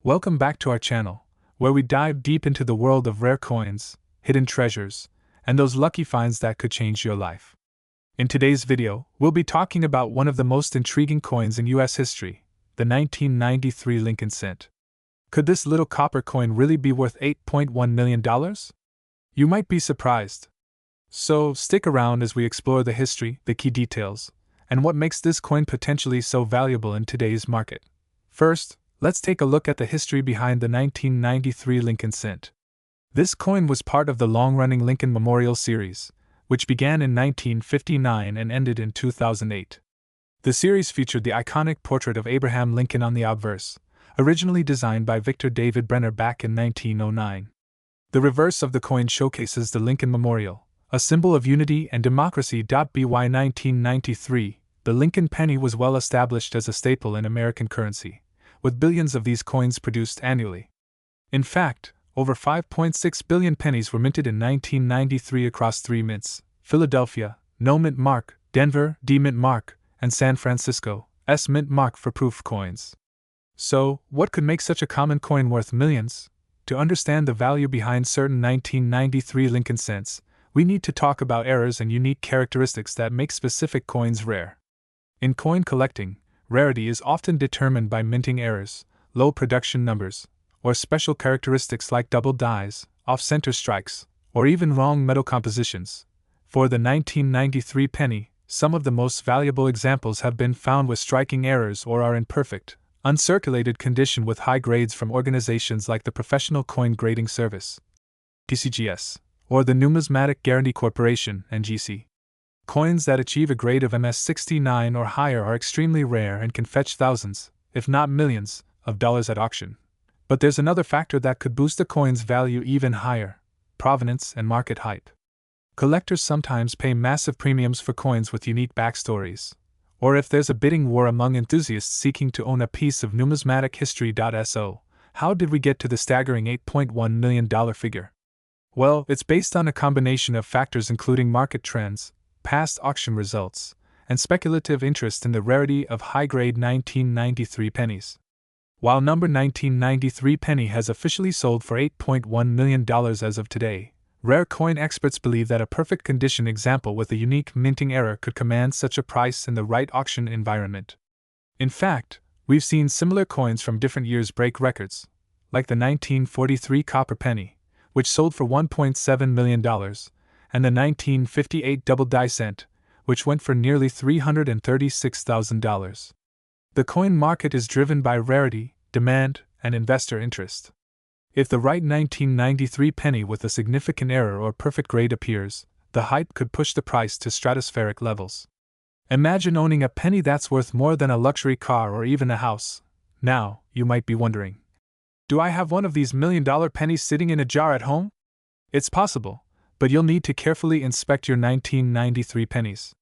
Welcome back to our channel, where we dive deep into the world of rare coins, hidden treasures, and those lucky finds that could change your life. In today's video, we'll be talking about one of the most intriguing coins in US history, the 1993 Lincoln cent. Could this little copper coin really be worth $8.1 million? You might be surprised. So, stick around as we explore the history, the key details, and what makes this coin potentially so valuable in today's market. First, let's take a look at the history behind the 1993 Lincoln cent. This coin was part of the long-running Lincoln Memorial series, which began in 1959 and ended in 2008. The series featured the iconic portrait of Abraham Lincoln on the obverse, originally designed by Victor David Brenner back in 1909. The reverse of the coin showcases the Lincoln Memorial, a symbol of unity and democracy. By 1993, the Lincoln penny was well established as a staple in American currency, with billions of these coins produced annually. In fact, over 5.6 billion pennies were minted in 1993 across 3 mints: Philadelphia, No Mint Mark; Denver, D Mint Mark; and San Francisco, S Mint Mark for proof coins. So, what could make such a common coin worth millions? To understand the value behind certain 1993 Lincoln cents, we need to talk about errors and unique characteristics that make specific coins rare. In coin collecting, rarity is often determined by minting errors, low production numbers, or special characteristics like double dies, off-center strikes, or even wrong metal compositions. For the 1993 penny, some of the most valuable examples have been found with striking errors or are in perfect, uncirculated condition with high grades from organizations like the Professional Coin Grading Service, PCGS, or the Numismatic Guarantee Corporation, NGC. Coins that achieve a grade of MS69 or higher are extremely rare and can fetch thousands, if not millions, of dollars at auction. But there's another factor that could boost a coin's value even higher: provenance and market hype. Collectors sometimes pay massive premiums for coins with unique backstories, or if there's a bidding war among enthusiasts seeking to own a piece of numismatic history. So, how did we get to the staggering $8.1 million figure? Well, it's based on a combination of factors including market trends, past auction results, and speculative interest in the rarity of high-grade 1993 pennies. While number 1993 penny has officially sold for $8.1 million as of today, rare coin experts believe that a perfect condition example with a unique minting error could command such a price in the right auction environment. In fact, we've seen similar coins from different years break records, like the 1943 copper penny, which sold for $1.7 million, and the 1958 double die cent, which went for nearly $336,000. The coin market is driven by rarity, demand, and investor interest. If the right 1993 penny with a significant error or perfect grade appears, the hype could push the price to stratospheric levels. Imagine owning a penny that's worth more than a luxury car or even a house. Now, you might be wondering, do I have one of these million-dollar pennies sitting in a jar at home? It's possible, but you'll need to carefully inspect your 1993 pennies.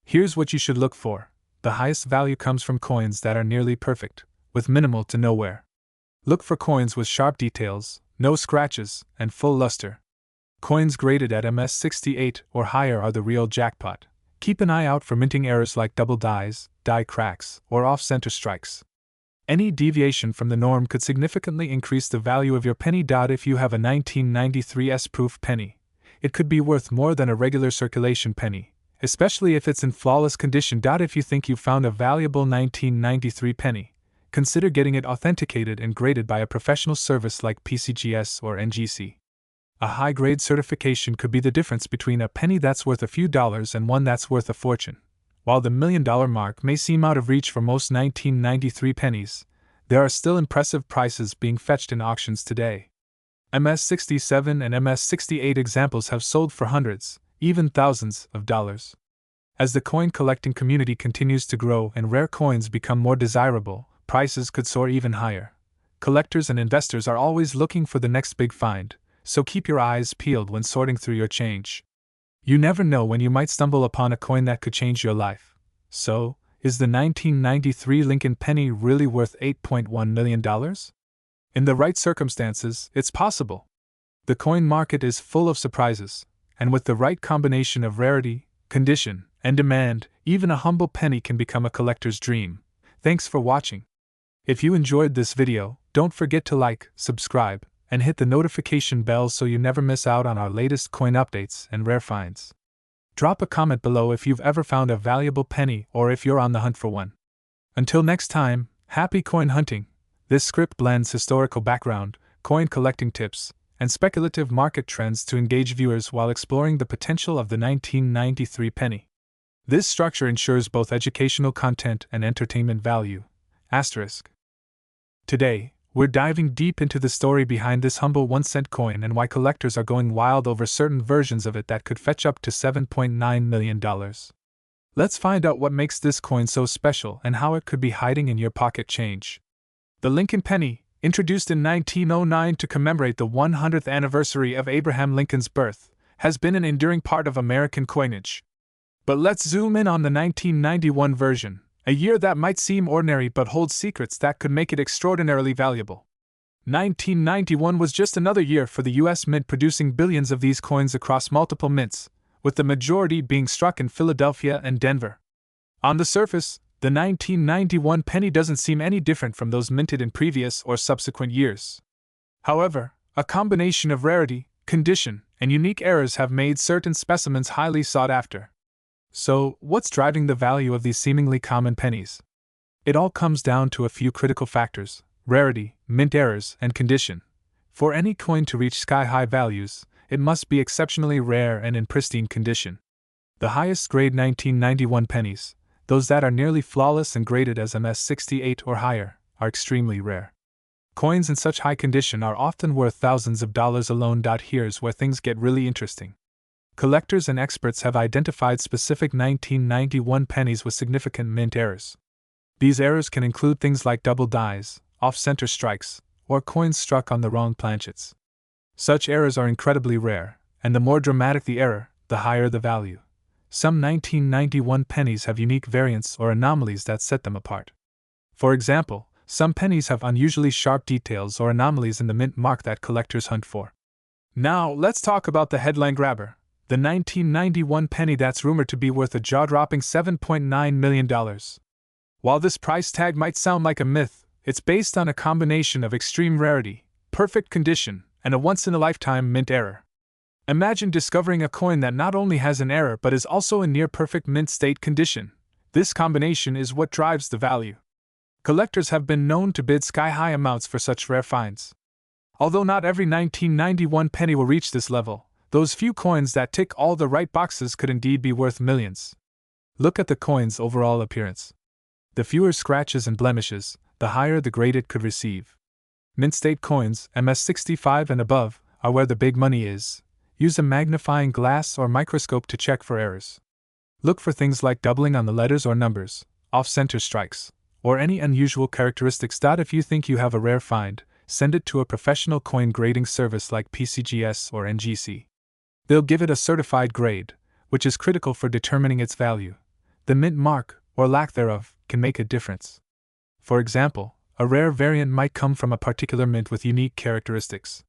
Here's what you should look for. The highest value comes from coins that are nearly perfect, with minimal to no wear. Look for coins with sharp details, no scratches, and full luster. Coins graded at MS68 or higher are the real jackpot. Keep an eye out for minting errors like double dies, die cracks, or off-center strikes. Any deviation from the norm could significantly increase the value of your penny. If you have a 1993 S-proof penny, it could be worth more than a regular circulation penny, especially if it's in flawless condition. If you think you've found a valuable 1993 penny, consider getting it authenticated and graded by a professional service like PCGS or NGC. A high-grade certification could be the difference between a penny that's worth a few dollars and one that's worth a fortune. While the million-dollar mark may seem out of reach for most 1993 pennies, there are still impressive prices being fetched in auctions today. MS67 and MS68 examples have sold for hundreds, even thousands, of dollars. As the coin collecting community continues to grow and rare coins become more desirable, prices could soar even higher. Collectors and investors are always looking for the next big find, so keep your eyes peeled when sorting through your change. You never know when you might stumble upon a coin that could change your life. So, is the 1993 Lincoln penny really worth $8.1 million? In the right circumstances, it's possible. The coin market is full of surprises, and with the right combination of rarity, condition, and demand, even a humble penny can become a collector's dream. Thanks for watching. If you enjoyed this video, don't Don't forget to like, subscribe, and hit the notification bell so you never miss out on our latest coin updates and rare finds. Drop a comment below if you've ever found a valuable penny or if you're on the hunt for one. Until next time, happy coin hunting! This script blends historical background, coin collecting tips, and speculative market trends to engage viewers while exploring the potential of the 1993 penny. This structure ensures both educational content and entertainment value. Today, we're diving deep into the story behind this humble 1-cent coin and why collectors are going wild over certain versions of it that could fetch up to $7.9 million. Let's find out what makes this coin so special and how it could be hiding in your pocket change. The Lincoln penny, introduced in 1909 to commemorate the 100th anniversary of Abraham Lincoln's birth, has been an enduring part of American coinage. But let's zoom in on the 1991 version, a year that might seem ordinary but holds secrets that could make it extraordinarily valuable. 1991 was just another year for the U.S. Mint producing billions of these coins across multiple mints, with the majority being struck in Philadelphia and Denver. On the surface, the 1991 penny doesn't seem any different from those minted in previous or subsequent years. However, a combination of rarity, condition, and unique errors have made certain specimens highly sought after. So, what's driving the value of these seemingly common pennies? It all comes down to a few critical factors: rarity, mint errors, and condition. For any coin to reach sky-high values, it must be exceptionally rare and in pristine condition. The highest grade 1991 pennies, those that are nearly flawless and graded as MS68 or higher, are extremely rare. Coins in such high condition are often worth thousands of dollars alone. Here's where things get really interesting. Collectors and experts have identified specific 1991 pennies with significant mint errors. These errors can include things like double dies, off-center strikes, or coins struck on the wrong planchets. Such errors are incredibly rare, and the more dramatic the error, the higher the value. Some 1991 pennies have unique variants or anomalies that set them apart. For example, some pennies have unusually sharp details or anomalies in the mint mark that collectors hunt for. Now, let's talk about the headline grabber, the 1991 penny that's rumored to be worth a jaw-dropping $7.9 million. While this price tag might sound like a myth, it's based on a combination of extreme rarity, perfect condition, and a once-in-a-lifetime mint error. Imagine discovering a coin that not only has an error but is also in near-perfect mint state condition. This combination is what drives the value. Collectors have been known to bid sky-high amounts for such rare finds. Although not every 1991 penny will reach this level, those few coins that tick all the right boxes could indeed be worth millions. Look at the coin's overall appearance. The fewer scratches and blemishes, the higher the grade it could receive. Mint state coins, MS65 and above, are where the big money is. Use a magnifying glass or microscope to check for errors. Look for things like doubling on the letters or numbers, off-center strikes, or any unusual characteristics. If you think you have a rare find, send it to a professional coin grading service like PCGS or NGC. They'll give it a certified grade, which is critical for determining its value. The mint mark, or lack thereof, can make a difference. For example, a rare variant might come from a particular mint with unique characteristics.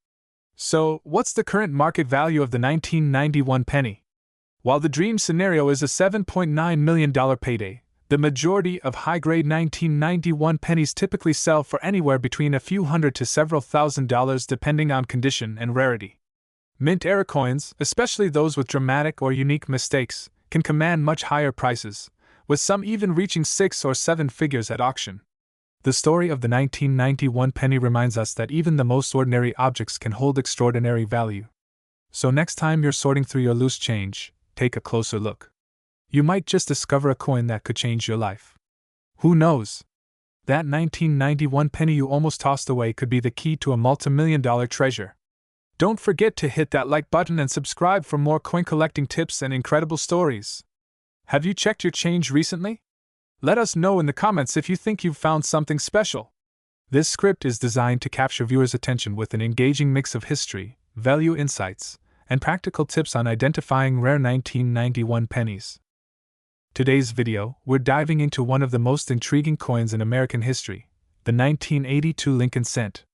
So, what's the current market value of the 1991 penny? While the dream scenario is a $7.9 million payday, the majority of high-grade 1991 pennies typically sell for anywhere between a few hundred to several $1,000s depending on condition and rarity. Mint error coins, especially those with dramatic or unique mistakes, can command much higher prices, with some even reaching 6 or 7 figures at auction. The story of the 1991 penny reminds us that even the most ordinary objects can hold extraordinary value. So next time you're sorting through your loose change, take a closer look. You might just discover a coin that could change your life. Who knows? That 1991 penny you almost tossed away could be the key to a multi-million-dollar treasure. Don't forget to hit that like button and subscribe for more coin collecting tips and incredible stories. Have you checked your change recently? Let us know in the comments if you think you've found something special. This script is designed to capture viewers' attention with an engaging mix of history, value insights, and practical tips on identifying rare 1991 pennies. Today's video, we're diving into one of the most intriguing coins in American history, the 1982 Lincoln cent.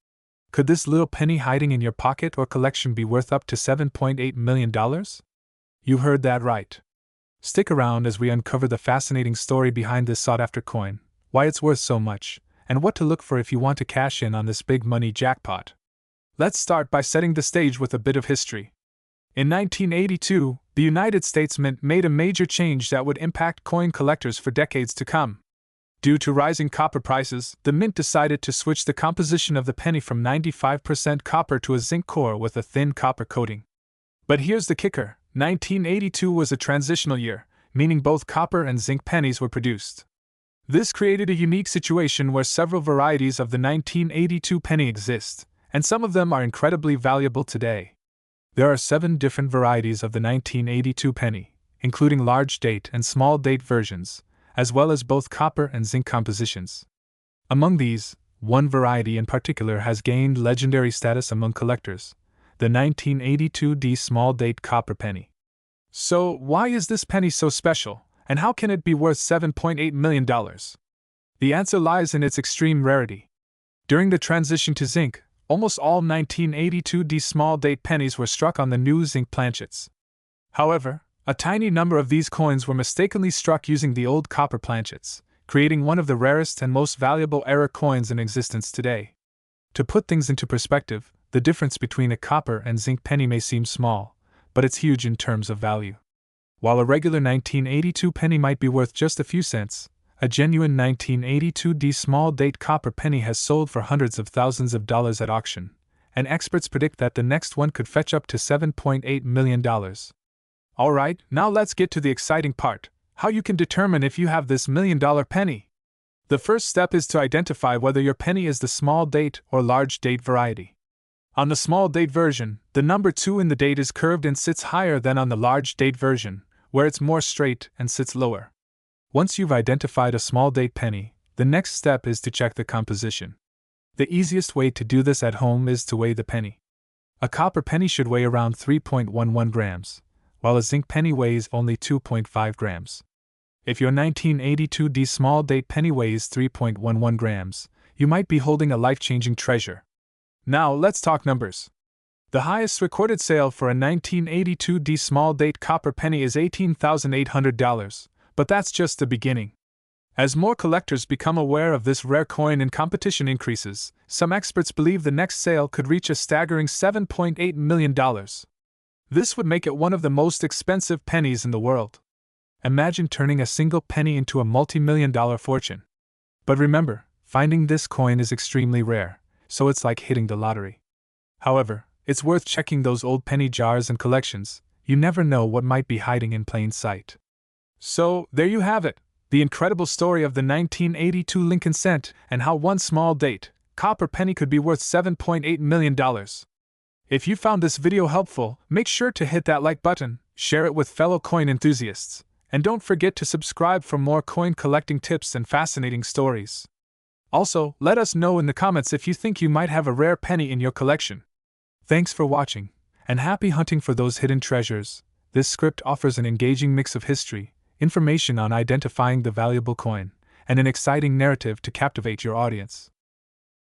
Could this little penny hiding in your pocket or collection be worth up to $7.8 million? You heard that right. Stick around as we uncover the fascinating story behind this sought-after coin, why it's worth so much, and what to look for if you want to cash in on this big money jackpot. Let's start by setting the stage with a bit of history. In 1982, the United States Mint made a major change that would impact coin collectors for decades to come. Due to rising copper prices, the Mint decided to switch the composition of the penny from 95% copper to a zinc core with a thin copper coating. But here's the kicker: 1982 was a transitional year, meaning both copper and zinc pennies were produced. This created a unique situation where several varieties of the 1982 penny exist, and some of them are incredibly valuable today. There are 7 different varieties of the 1982 penny, including large date and small date versions, as well as both copper and zinc compositions. Among these, one variety in particular has gained legendary status among collectors: the 1982D small date copper penny. So, why is this penny so special, and how can it be worth $7.8 million? The answer lies in its extreme rarity. During the transition to zinc, almost all 1982D small date pennies were struck on the new zinc planchets. However, a tiny number of these coins were mistakenly struck using the old copper planchets, creating one of the rarest and most valuable error coins in existence today. To put things into perspective, the difference between a copper and zinc penny may seem small, but it's huge in terms of value. While a regular 1982 penny might be worth just a few cents, a genuine 1982D small date copper penny has sold for hundreds of thousands of dollars at auction, and experts predict that the next one could fetch up to $7.8 million. Alright, now let's get to the exciting part: how you can determine if you have this $1 million penny. The first step is to identify whether your penny is the small date or large date variety. On the small date version, the number 2 in the date is curved and sits higher than on the large date version, where it's more straight and sits lower. Once you've identified a small date penny, the next step is to check the composition. The easiest way to do this at home is to weigh the penny. A copper penny should weigh around 3.11 grams, while a zinc penny weighs only 2.5 grams. If your 1982D small date penny weighs 3.11 grams, you might be holding a life-changing treasure. Now let's talk numbers. The highest recorded sale for a 1982D small date copper penny is $18,800, but that's just the beginning. As more collectors become aware of this rare coin and competition increases, some experts believe the next sale could reach a staggering $7.8 million. This would make it one of the most expensive pennies in the world. Imagine turning a single penny into a multi-million-dollar fortune. But remember, finding this coin is extremely rare, so it's like hitting the lottery. However, it's worth checking those old penny jars and collections. You never know what might be hiding in plain sight. So, there you have it, the incredible story of the 1982 Lincoln cent and how one small date, copper penny could be worth $7.8 million. If you found this video helpful, make sure to hit that like button, share it with fellow coin enthusiasts, and don't forget to subscribe for more coin collecting tips and fascinating stories. Also, let us know in the comments if you think you might have a rare penny in your collection. Thanks for watching, and happy hunting for those hidden treasures. This script offers an engaging mix of history, information on identifying the valuable coin, and an exciting narrative to captivate your audience.